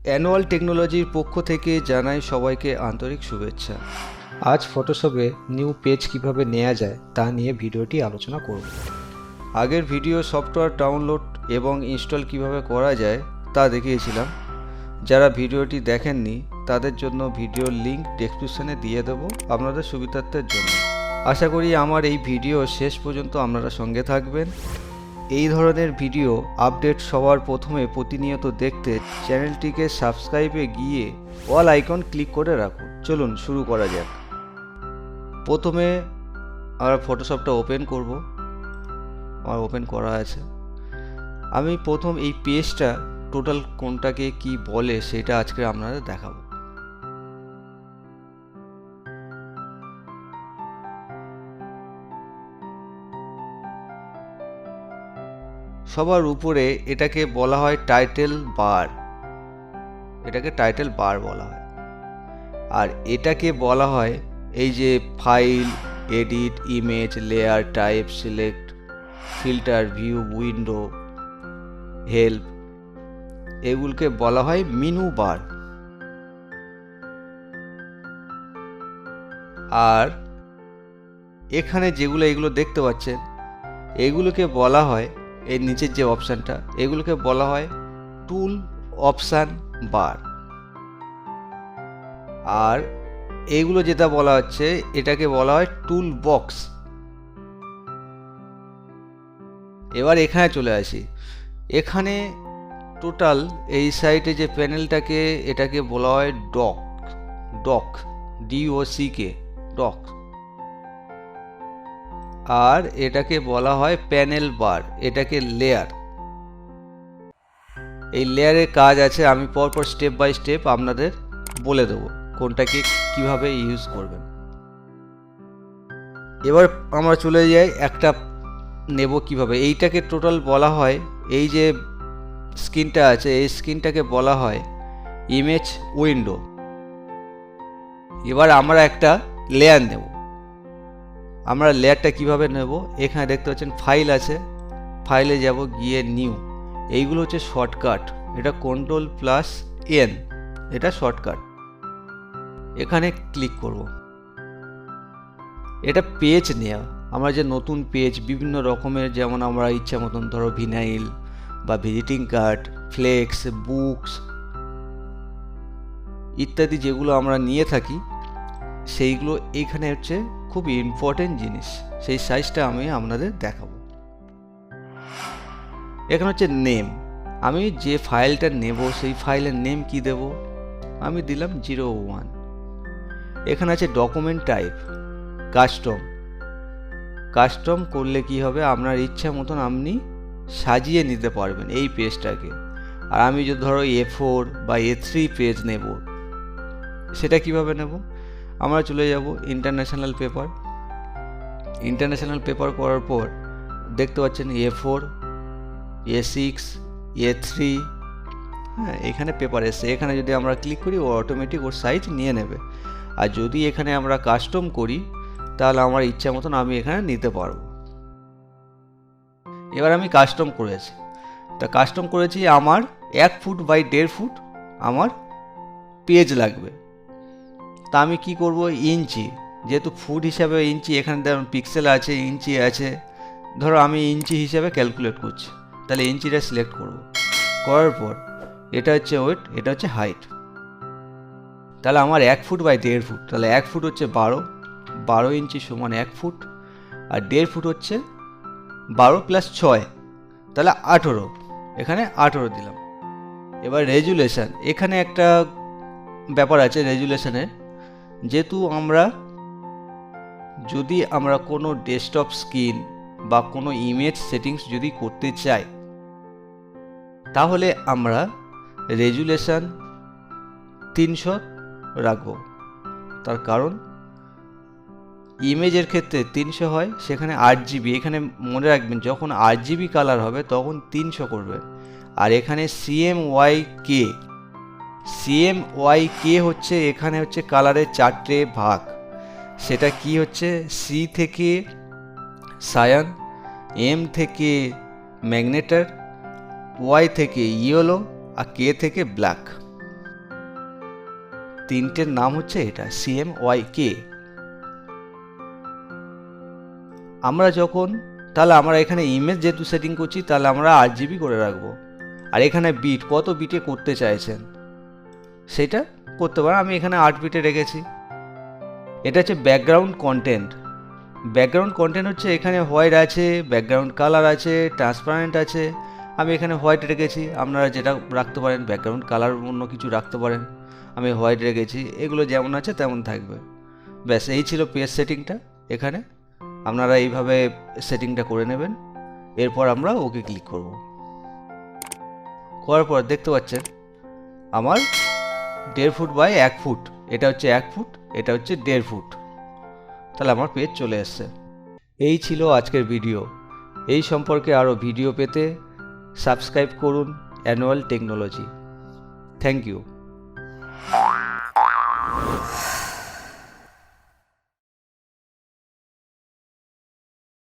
Annual টেকনোলজির পক্ষ থেকে জানাই সবাইকে আন্তরিক শুভেচ্ছা। আজ ফটোশপে নিউ পেজ কিভাবে নেওয়া যায় তা নিয়ে ভিডিওটি আলোচনা করব। আগের ভিডিও সফটওয়্যার ডাউনলোড এবং ইনস্টল কিভাবে করা যায় তা দেখিয়েছিলাম। যারা ভিডিওটি দেখেননি তাদের জন্য ভিডিওর লিঙ্ক ডেসক্রিপশনে দিয়ে দেব আপনাদের সুবিধার্থের জন্য। আশা করি আমার এই ভিডিও শেষ পর্যন্ত আপনারা সঙ্গে থাকবেন। এই ধরনের ভিডিও আপডেট সবার প্রথমে প্রতিনিয়ত দেখতে চ্যানেলটিকে সাবস্ক্রাইবে গিয়ে অল আইকন ক্লিক করে রাখুন। চলুন শুরু করা যাক। প্রথমে আমরা ফটোশপটা ওপেন করব। আমার ওপেন করা আছে। আমি প্রথম এই পেজটা টোটাল কোনটাকে কি বলে সেটা আজকে আপনাদের দেখাবো। সবার উপরে এটাকে বলা হয় টাইটেল বার, এটাকে টাইটেল বার বলা হয়। আর এটাকে বলা হয় এই যে file, edit, image, layer, type, select, filter, view, window, help, এগুলোকে বলা হয় মেনু বার। আর এখানে যেগুলো এগুলো দেখতে পাচ্ছেন এগুলোকে বলা হয়, এই নিচের যে অপশানটা এগুলোকে বলা হয় টুল অপশান বার। আর এইগুলো যেটা বলা হচ্ছে এটাকে বলা হয় টুল বক্স। এবার এখানে চলে আসি। এখানে টোটাল এই সাইডে যে প্যানেলটাকে এটাকে বলা হয় ডক, DOCK, ডক। আর এটাকে বলা হয় প্যানেল বার, এটাকে লেয়ার। এই লেয়ারের কাজ আছে, আমি পরপর স্টেপ বাই স্টেপ আপনাদের বলে দেবো কোনটাকে কিভাবে ইউজ করবেন। এবার আমরা চলে যাই একটা নেব কিভাবে। এইটাকে টোটাল বলা হয়, এই যে স্ক্রিনটা আছে এই স্ক্রিনটাকে বলা হয় ইমেজ উইন্ডো। এবার আমরা একটা লেয়ার নেব। আমরা লেয়ারটা কিভাবে নেব, এখানে দেখতে পাচ্ছেন ফাইল আছে, ফাইলে যাব, গিয়ে নিউ। এইগুলো হচ্ছে শর্টকাট, এটা Ctrl+N, এটা শর্টকাট। এখানে ক্লিক করব। এটা পেজ নেওয়া, আমরা যে নতুন পেজ বিভিন্ন রকমের, যেমন আমরা ইচ্ছা মতন ধরো ভিনাইল বা ভিজিটিং কার্ড, ফ্লেক্স, বুকস ইত্যাদি যেগুলো আমরা নিয়ে থাকি সেইগুলো এইখানে হচ্ছে খুব ইম্পর্টেন্ট জিনিস। সেই সাইজটা আমি আপনাদের দেখাবো। এখানে হচ্ছে নেম, আমি যে ফাইলটা নেব সেই ফাইলের নেম কি দেব, আমি দিলাম 01। এখানে আছে ডকুমেন্ট টাইপ, কাস্টম করলে কি হবে, আপনার ইচ্ছা মতন আপনি সাজিয়ে নিতে পারবেন এই পেজটাকে। আর আমি যদি ধরো A4 বা A3 পেজ নেব, সেটা কিভাবে নেব, আমরা চলে যাব ইন্টারন্যাশনাল পেপার করার পর দেখতে পাচ্ছেন A4, A6, A3, হ্যাঁ এখানে পেপার এসছে। এখানে যদি আমরা ক্লিক করি ও অটোমেটিক ওর সাইজ নিয়ে নেবে। আর যদি এখানে আমরা কাস্টম করি তাহলে আমার ইচ্ছা মতন আমি এখানে নিতে পারবো। এবার আমি কাস্টম করেছি, তা কাস্টম করেছি আমার 1 ফুট বাই 1.5 ফুট আমার পেজ লাগবে। তা আমি কি করব, ইঞ্চি, যেহেতু ফুট হিসাবে ইঞ্চি, এখানে ধরুন পিক্সেল আছে, ইঞ্চি আছে, ধরো আমি ইঞ্চি হিসাবে ক্যালকুলেট করছি, তাহলে ইঞ্চিটা সিলেক্ট করব। করার পর এটা হচ্ছে ওয়েট, এটা হচ্ছে হাইট। তাহলে আমার 1 ফুট বাই 1.5 ফুট, তাহলে 1 ফুট হচ্ছে 12 ইঞ্চি সমান 1 ফুট, আর 1.5 ফুট হচ্ছে 12 + 6, তাহলে 18, এখানে 18 দিলাম। এবার রেজুলেশন, এখানে একটা ব্যাপার আছে রেজুলেশনে, যেহেতু যদি আমরা কোনো ডেস্কটপ স্ক্রিন বা কোনো ইমেজ সেটিংস যদি করতে চাই তাহলে আমরা রেজুলেশন 300 রাখবো। তার কারণ ইমেজের ক্ষেত্রে 300 হয়, সেখানে 8GB। এখানে মনে রাখবেন যখন 8GB কালার হবে তখন 300 করবেন। আর এখানে CMYK হচ্ছে, এখানে হচ্ছে কালারের 4টে ভাগ। সেটা কি হচ্ছে, C থেকে সায়ান, M থেকে ম্যাগনেটার, Y থেকে ইয়েলো, আর K থেকে ব্ল্যাক। তিনটের নাম হচ্ছে এটা CMYK। আমরা যখন তাহলে আমরা এখানে ইমেজ যেহেতু সেটিং করছি, তাহলে আমরা 8GB করে রাখবো। আর এখানে বিট, কত বিটে করতে চাইছেন সেটা করতে পারেন। আমি এখানে 8 বিটে রেখেছি। এটা হচ্ছে ব্যাকগ্রাউন্ড কন্টেন্ট। ব্যাকগ্রাউন্ড কন্টেন্ট হচ্ছে এখানে হোয়াইট আছে, ব্যাকগ্রাউন্ড কালার আছে, ট্রান্সপারেন্ট আছে। আমি এখানে হোয়াইট রেখেছি, আপনারা যেটা রাখতে পারেন, ব্যাকগ্রাউন্ড কালার অন্য কিছু রাখতে পারেন। আমি হোয়াইট রেখেছি, এগুলো যেমন আছে তেমন থাকবে। ব্যাস এই ছিল পেজ সেটিংটা। এখানে আপনারা এইভাবে সেটিংটা করে নেবেন। এরপর আমরা ওকে ক্লিক করব। করার পর দেখতে পাচ্ছেন আমার 1.5 ফুট বাই 1 ফুট, এটা হচ্ছে 1 ফুট, এটা হচ্ছে 1.5 ফুট। তাহলে আমার পেজ চলে এসছে। এই ছিল আজকের ভিডিও। এই সম্পর্কে আরও ভিডিও পেতে সাবস্ক্রাইব করুন অ্যানুয়াল টেকনোলজি। Thank you.